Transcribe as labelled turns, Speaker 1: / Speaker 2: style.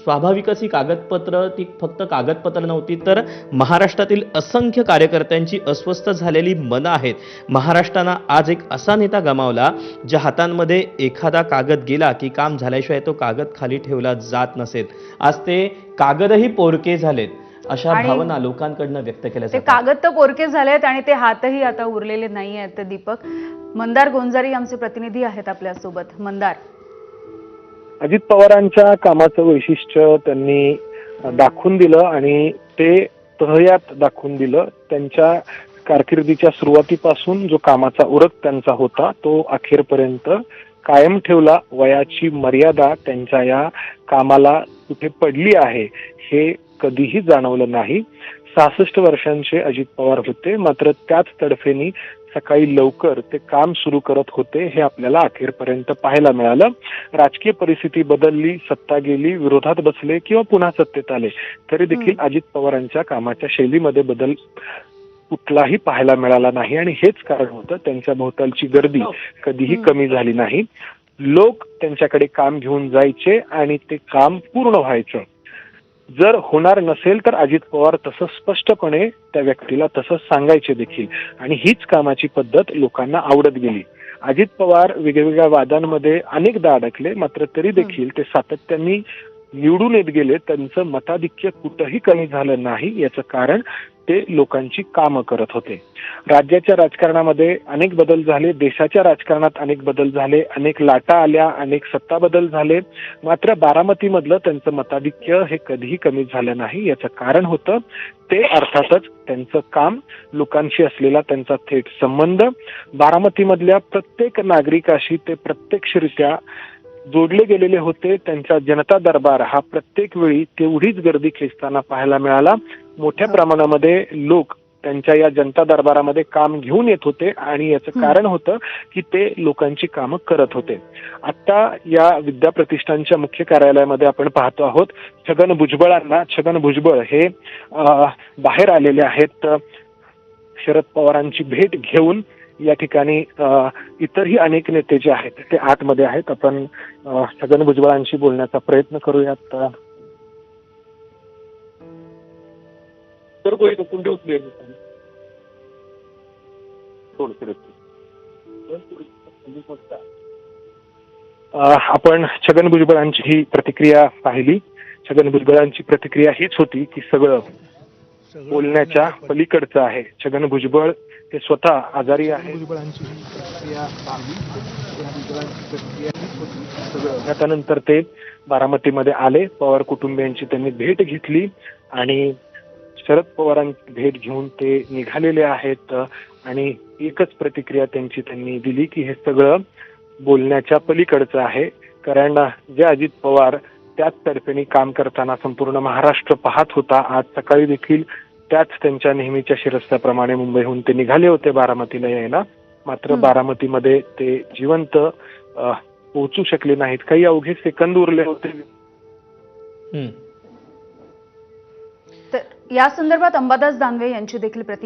Speaker 1: स्वाभाविकच ही कागदपत्र ती फक्त कागदपत्र नव्हती, तर महाराष्ट्रातील असंख्य कार्यकर्त्यांची अस्वस्थ झालेली मनं आहेत. महाराष्ट्रानं आज एक असा नेता गमावला, ज्या हातांमध्ये एखादा कागद गेला की काम झाल्याशिवाय तो कागद खाली ठेवला जात नसेल. आज ते कागदही पोरके झालेत, अशा
Speaker 2: आणि
Speaker 1: भावना लोकांकडनं व्यक्त केल्या
Speaker 2: ते
Speaker 1: जातात.
Speaker 2: कागद तर पोरके झालेत आणि ते हातही आता उरलेले नाही आहेत. दीपक, मंदार गोंजारी आमचे प्रतिनिधी आहेत आपल्यासोबत. मंदार,
Speaker 3: अजित पवारांच्या कामाचं वैशिष्ट्य त्यांनी दाखवून दिलं आणि ते तहयात दाखवून दिलं. त्यांच्या कारकिर्दीच्या सुरुवातीपासून जो कामाचा उरक त्यांचा होता तो अखेरपर्यंत कायम ठेवला. वयाची मर्यादा त्यांच्या या कामाला कुठे पडली आहे हे कधीही जाणवलं नाही. 66 वर्षांचे अजित पवार होते, मात्र त्याच तडफेनी सकाळी लवकर ते काम सुरू करत होते हे आपल्याला अखेरपर्यंत पाहायला मिळालं. राजकीय परिस्थिती बदलली, सत्ता गेली, विरोधात बसले किंवा पुन्हा सत्तेत आले तरी देखील अजित पवारांच्या कामाच्या शैलीमध्ये बदल कुठलाही पाहायला मिळाला नाही आणि हेच कारण होतं त्यांच्या भोवतालची गर्दी कधीही कमी झाली नाही. लोक त्यांच्याकडे काम घेऊन जायचे आणि ते काम पूर्ण व्हायचं. जर होणार नसेल तर अजित पवार तसं स्पष्टपणे त्या व्यक्तीला तसंच सांगायचे देखील आणि हीच कामाची पद्धत लोकांना आवडत गेली. अजित पवार वेगवेगळ्या वादांमध्ये अनेकदा अडकले, मात्र तरी देखील ते सातत्याने निवडून येत गेले. त्यांचं मताधिक्य कुठंही कमी झालं नाही. याचं कारण ते लोकांची कामं करत होते. राज्याच्या राजकारणामध्ये अनेक बदल झाले, देशाच्या राजकारणात अनेक बदल झाले, अनेक लाटा आल्या, अनेक सत्ता बदल झाले, मात्र बारामतीमधलं त्यांचं मताधिक्य हे कधीही कमी झालं नाही. याचं कारण होतं ते अर्थातच त्यांचं काम, लोकांशी असलेला त्यांचा थेट संबंध. बारामतीमधल्या प्रत्येक नागरिकाशी ते प्रत्यक्षरित्या जोडले गेलेले होते. त्यांचा जनता दरबार हा प्रत्येक वेळी तेवढीच गर्दी खेचताना पाहायला मिळाला. मोठ्या प्रमाणामध्ये लोक त्यांच्या या जनता दरबारामध्ये काम घेऊन येत होते आणि याचं कारण होतं की ते लोकांची कामं करत होते. आता या विद्याप्रतिष्ठानच्या मुख्य कार्यालयामध्ये आपण पाहतो आहोत छगन भुजबळांना. छगन भुजबळ हे बाहेर आलेले आहेत शरद पवारांची भेट घेऊन. या ठिकाणी इतरही अनेक नेते जे आहेत ते आतमध्ये आहेत. आपण छगन भुजबळांशी बोलण्याचा प्रयत्न करूयात. आपण छगन भुजबळांची ही प्रतिक्रिया पाहिली. छगन भुजबळांची प्रतिक्रिया हीच होती की सगळं बोलण्याच्या पलीकडचं आहे. छगन भुजबळ हे स्वतः आजारी आहे. त्यानंतर ते बारामतीमध्ये आले. पवार कुटुंबियांची त्यांनी भेट घेतली आणि शरद पवारांची भेट घेऊन ते निघालेले आहेत आणि एकच प्रतिक्रिया त्यांनी दिली की हे सगळं बोलण्याच्या पलीकडचं आहे. कारण जे अजित पवार त्याच तर्फेने काम करताना संपूर्ण महाराष्ट्र पाहत होता. आज सकाळी देखील त्याच त्यांच्या नेहमीच्या शिरस्त्याप्रमाणे मुंबईहून ते निघाले होते बारामतीला यायला, मात्र बारामतीमध्ये ते जिवंत पोहोचू शकले नाहीत. काही अवघे सेकंद उरले होते.
Speaker 2: तर या संदर्भात अंबादास दानवे यांची देखील